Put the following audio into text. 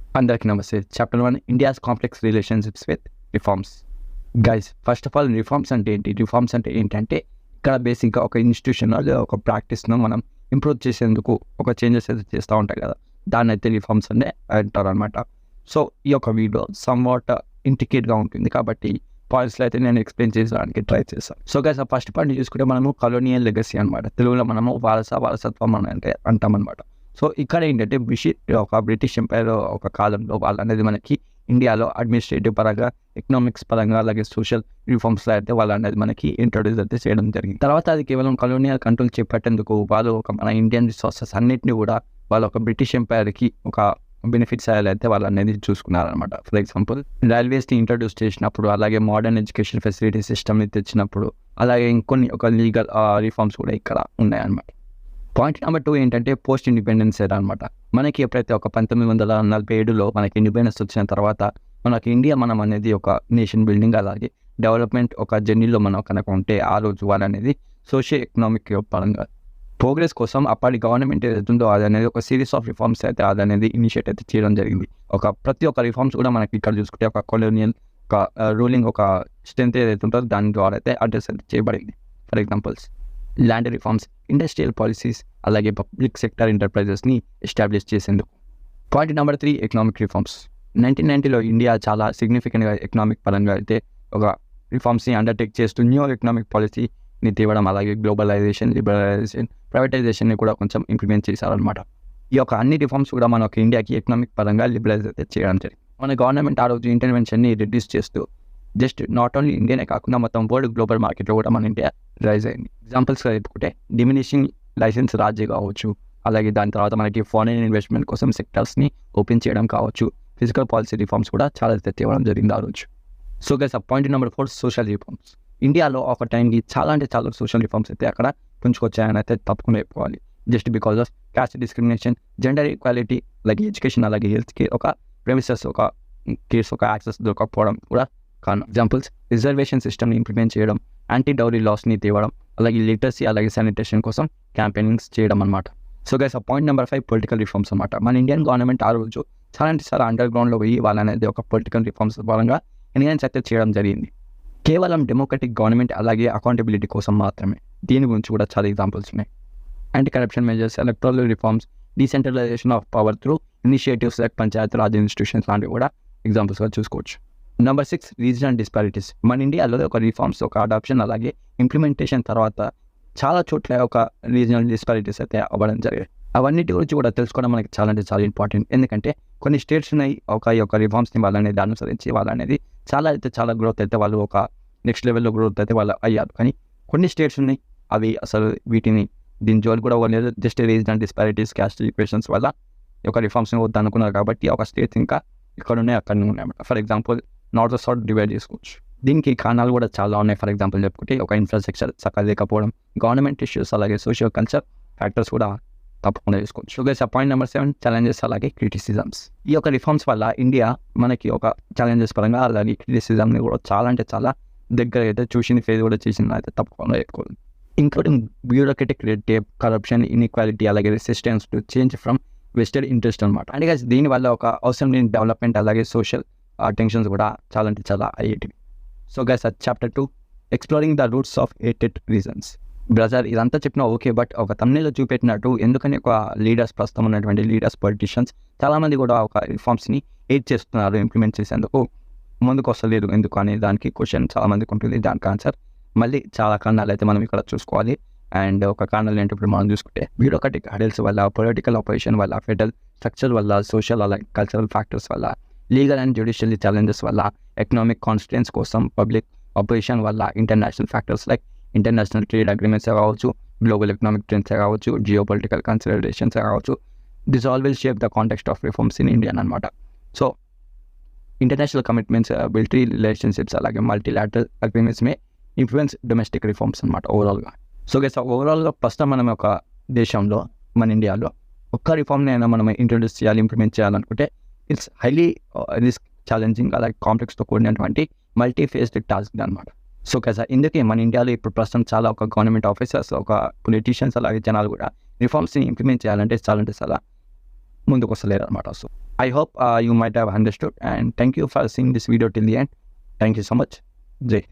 అందరికీ నమస్తే. Chapter 1 India's complex relationships with reforms. Guys first of all reforms అంటే ఏంటి? రిఫార్మ్స్ అంటే ఏంటంటే ఇక్కడ బేసిక్‌గా ఒక ఇన్‌స్టిట్యూషనో లేదా ఒక ప్రాక్టీస్‌ను మనం ఇంప్రూవ్ చేసేందుకు ఒక చేంజెస్ అయితే చేస్తా ఉంటాయి కదా! దాన్నైతే రిఫార్మ్స్ అనే అంటారనమాట. సో ఈ యొక్క వీడియో సమ్‌వాట్ ఇంట్రికేట్‌గా ఉంటుంది కాబట్టి పాయింట్స్‌లో అయితే నేను ఎక్స్‌ప్లెయిన్ చేసడానికి ట్రై చేశాను. సో గైస్ ఆ ఫస్ట్ పాయింట్ చూసుకుంటే మనము కలోనియల్ లెగసీ అనమాట. తెలుగులో మనము వారసత్వం అని అంటే అంటామనమాట. సో ఇక్కడ ఏంటంటే ఒక బ్రిటిష్ ఎంపైర్ ఒక కాలంలో వాళ్ళనేది మనకి ఇండియాలో అడ్మినిస్ట్రేటివ్ పరంగా, ఎకనామిక్స్ పరంగా, అలాగే సోషల్ రిఫార్మ్స్లో అయితే వాళ్ళనేది మనకి ఇంట్రొడ్యూస్ అయితే చేయడం జరిగింది. తర్వాత అది కేవలం కలోనియల్ కంట్రోల్ చేపట్టేందుకు వాళ్ళు ఒక మన ఇండియన్ రిసోర్సెస్ అన్నిటిని కూడా వాళ్ళు ఒక బ్రిటిష్ ఎంపైర్కి ఒక బెనిఫిట్స్ అయితే వాళ్ళు అనేది చూసుకున్నారనమాట. ఫర్ ఎగ్జాంపుల్ రైల్వేస్ని ఇంట్రొడ్యూస్ చేసినప్పుడు, అలాగే మోడర్న్ ఎడ్యుకేషన్ ఫెసిలిటీ సిస్టమ్ని తెచ్చినప్పుడు, అలాగే ఇంకొన్ని ఒక లీగల్ రిఫార్మ్స్ కూడా ఇక్కడ ఉన్నాయన్నమాట. పాయింట్ నెంబర్ 2 ఏంటంటే పోస్ట్ ఇండిపెండెన్స్ ఎరా అనమాట. మనకి ఎప్పుడైతే ఒక 1947లో మనకి ఇండిపెండెన్స్ వచ్చిన తర్వాత మనకి ఇండియా మనం అనేది ఒక నేషన్ బిల్డింగ్, అలాగే డెవలప్మెంట్ ఒక జర్నీలో మనం కనుక ఉంటే ఆ రోజు వాళ్ళనేది సోషియో ఎకనామిక్ పరంగా ప్రోగ్రెస్ కోసం అప్పటి గవర్నమెంట్ ఏదైతుందో అది అనేది ఒక సిరీస్ ఆఫ్ రిఫార్మ్స్ అయితే అదనేది ఇనిషియేట్ అయితే చేయడం జరిగింది. ప్రతి ఒక్క రిఫార్మ్స్ కూడా మనకి ఇక్కడ చూసుకుంటే ఒక కొలోనియల్ ఒక రూలింగ్ ఒక స్ట్రెంత్ ఏదైతే ఉంటుందో దాని ద్వారా అయితే అడ్రస్ అయితే చేయబడింది. For examples land reforms, industrial policies, అలాగే పబ్లిక్ సెక్టర్ ఎంటర్ప్రైజెస్ని ఎస్టాబ్లిష్ చేసేందుకు. Point number 3 economic reforms. 1990లో ఇండియా చాలా సిగ్నిఫికెంట్గా ఎకనామిక్ పరంగా అయితే ఒక రిఫార్మ్స్ని అండర్టేక్ చేస్తూ న్యూ ఎకనామిక్ పాలసీని తేవడం, అలాగే గ్లోబలైజేషన్, లిబరలైజేషన్, ప్రైవేటైజేషన్ని కూడా కొంచెం ఇంప్లిమెంట్ చేశారనమాట. ఈ యొక్క అన్ని రిఫార్మ్స్ కూడా మన ఇండియాకి ఎకనామిక్ పరంగా లిబరలైజ్ అయితే చేయడం జరిగింది. మన గవర్నమెంట్ ఆ రోజు ఇంటర్వెన్షన్ని రిడ్యూస్ చేస్తూ జస్ట్ నాట్ ఓన్లీ ఇండియానే కాకుండా మొత్తం వరల్డ్ గ్లోబల్ మార్కెట్లో కూడా మన ఇండియా రైజ్ అయింది. ఎగ్జాంపుల్స్గా చెప్పుకుంటే డిమినిషింగ్ లైసెన్స్ రాజీ కావచ్చు, అలాగే దాని తర్వాత మనకి ఫారిన్ ఇన్వెస్ట్మెంట్ కోసం సెక్టర్స్ని ఓపెన్ చేయడం కావచ్చు, ఫిజికల్ పాలసీ రిఫార్మ్స్ కూడా చాలా తేవడం జరిగింది ఆ రోజు. So guys point number 4 social reforms. ఇండియాలో ఒక టైంకి చాలా అంటే చాలా సోషల్ రిఫార్మ్స్ అయితే అక్కడ పుంజుకొచ్చాయని అయితే తప్పకుండా చెప్పుకోవాలి. Just because of cost discrimination, gender equality, అలాగే ఎడ్యుకేషన్, అలాగే హెల్త్ కేర్, ఒక ప్రెమిసెస్ ఒక కేర్స్ ఒక యాక్సెస్ దొరకకపోవడం కూడా కాను. ఎగ్జాంపుల్స్ రిజర్వేషన్ సిస్టమ్ని ఇంప్లిమెంట్ చేయడం, యాంటీ డౌరీ లాస్ని తేవడం, అలాగే లిటరసీ, అలాగే శానిటేషన్ కోసం క్యాంపెయినింగ్స్ చేయడం అనమాట. So guys point number 5 political reforms అనమాట. మన ఇండియన్ గవర్నమెంట్ ఆ రోజు చాలా అంటే చాలా అండర్ గ్రౌండ్లో పోయి వాళ్ళనేది ఒక పొలిటికల్ రిఫార్మ్స్ పరంగా ఎన్హాన్స్ అయితే చేయడం జరిగింది. కేవలం డెమోక్రటిక్ గవర్నమెంట్, అలాగే అకౌంటబిలిటీ కోసం మాత్రమే. దీని గురించి కూడా చాలా ఎగ్జాంపుల్స్ ఉన్నాయి. Anti corruption measures, electoral reforms, decentralisation of power through initiatives like Panchayat Raj institutions లాంటివి కూడా ఎగ్జాంపుల్స్గా చూసుకోవచ్చు. Number 6 regional disparities. మన ఇండియాలో ఒక రిఫార్మ్స్ ఒక అడాప్షన్, అలాగే ఇంప్లిమెంటేషన్ తర్వాత చాలా చోట్ల ఒక రీజనల్ డిస్పారిటీస్ అయితే అవ్వడం జరిగాయి. అవన్నిటి గురించి కూడా తెలుసుకోవడం మనకి చాలా అంటే చాలా ఇంపార్టెంట్. ఎందుకంటే కొన్ని స్టేట్స్ ఉన్నాయి ఈ యొక్క రిఫార్మ్స్ని వాళ్ళనేది అనుసరించి వాళ్ళనేది చాలా అయితే చాలా గ్రోత్ అయితే వాళ్ళు ఒక నెక్స్ట్ లెవెల్లో గ్రోత్ అయితే వాళ్ళు అయ్యారు. కానీ కొన్ని స్టేట్స్ ఉన్నాయి అవి అసలు వీటిని దీని జోలు కూడా వాళ్ళు just regional disparities, caste equations వల్ల ఈ యొక్క రిఫార్మ్స్ని వద్దు అనుకున్నారు కాబట్టి ఒక స్టేట్స్ ఇంకా ఇక్కడ ఉన్నాయి అక్కడ ఉన్నాయి అన్నమాట. For example north south divide చేసుకోవచ్చు. దీనికి కారణాలు కూడా చాలా ఉన్నాయి. ఫర్ ఎగ్జాంపుల్ చెప్పుకుంటే ఒక ఇన్ఫ్రాస్ట్రక్చర్ చక్కగా లేకపోవడం, గవర్నమెంట్ ఇష్యూస్, అలాగే సోషియో కల్చర్ ఫ్యాక్టర్స్ కూడా తప్పకుండా చేసుకోవచ్చు. So guys point number 7 challenges, అలాగే క్రిటిసిజమ్స్. ఈ యొక్క రిఫార్మ్స్ వల్ల ఇండియా మనకి ఒక ఛాలెంజెస్ పరంగా, అలాగే క్రిటిసిజంని కూడా చాలా అంటే చాలా దగ్గర అయితే చూసింది, ఫేస్ కూడా చేసింది అయితే తప్పకుండా చెప్పుకోవాలి. Including bureaucratic red tape, corruption, inequality, అలాగే resistance to change from vested interest అనమాట. అంటే గైస్ దీనివల్ల ఒక అవసరం లేని డెవలప్మెంట్, అలాగే సోషల్ టెన్షన్స్ కూడా చాలా అంటే చాలా అయ్యేటివి. So guys chapter 2 exploring the roots of hated reasons. Brother ఇదంతా చెప్పినా ఓకే, బట్ ఒక తమిళలో చూపెట్టినట్టు ఎందుకని ఒక లీడర్స్, ప్రస్తుతం ఉన్నటువంటి లీడర్స్, పొలిటీషియన్స్ చాలామంది కూడా ఒక రిఫార్మ్స్ని ఎయిడ్ చేస్తున్నారు ఇంప్లిమెంట్ చేసేందుకు, ముందుకు వస్తలేదు ఎందుకు అనే దానికి క్వశ్చన్ చాలామందికి ఉంటుంది. దానికి ఆన్సర్ మళ్ళీ చాలా కారణాలు అయితే మనం ఇక్కడ చూసుకోవాలి. అండ్ ఒక కారణాలు ఏంటి ఇప్పుడు మనం చూసుకుంటే బ్యూరోక్రటిక్ హడల్స్ వల్ల, పొలిటికల్ ఆపోజిషన్ వల్ల, ఫెడరల్ స్ట్రక్చర్ వల్ల, సోషల్ అలాగే కల్చరల్ ఫ్యాక్టర్స్ వల్ల, లీగల్ అండ్ జ్యుడిషియల్ ఛాలెంజెస్ వల్ల, ఎకనామిక్ కాన్స్టిట్యూన్స్ కోసం పబ్లిక్ ఆపోజిషన్ వల్ల, international factors like international trade agreements కావచ్చు, గ్లోబల్ ఎకనామిక్ ట్రెండ్స్ కావచ్చు, జియో పొలిటికల్ కన్సిడరేషన్స్ కావచ్చు. This all will shape the context of reforms in India అనమాట. So international commitments, military relationships, అలాగే multilateral agreements may influence domestic reforms అనమాట ఓవరాల్గా. So guys ఓవరాల్గా ప్రస్తుతం మనం ఒక దేశంలో, మన ఇండియాలో ఒక్క రిఫార్మ్ని అయినా మనం ఇంట్రొడ్యూస్ చేయాలి, ఇంప్లిమెంట్ చేయాలనుకుంటే ఇట్స్ హైలీ రిస్క్, ఛాలెంజింగ్, అలాగే కాంప్లెక్స్తో కూడినటువంటి మల్టీ ఫేస్డ్ టాస్క్ అనమాట. సో గైస్ ఇందుకే మన ఇండియాలో ఇప్పుడు ప్రస్తుతం చాలా ఒక గవర్నమెంట్ ఆఫీసర్స్, ఒక పొలిటీషియన్స్, అలాగే జనాలు కూడా రిఫార్మ్స్ని ఇంప్లిమెంట్ చేయాలంటే చాలా అంటే చాలా ముందుకు వస్తలేరు అనమాట. So I hope you might have understood, and thank you for seeing this video till the end. Thank you so much. Jay.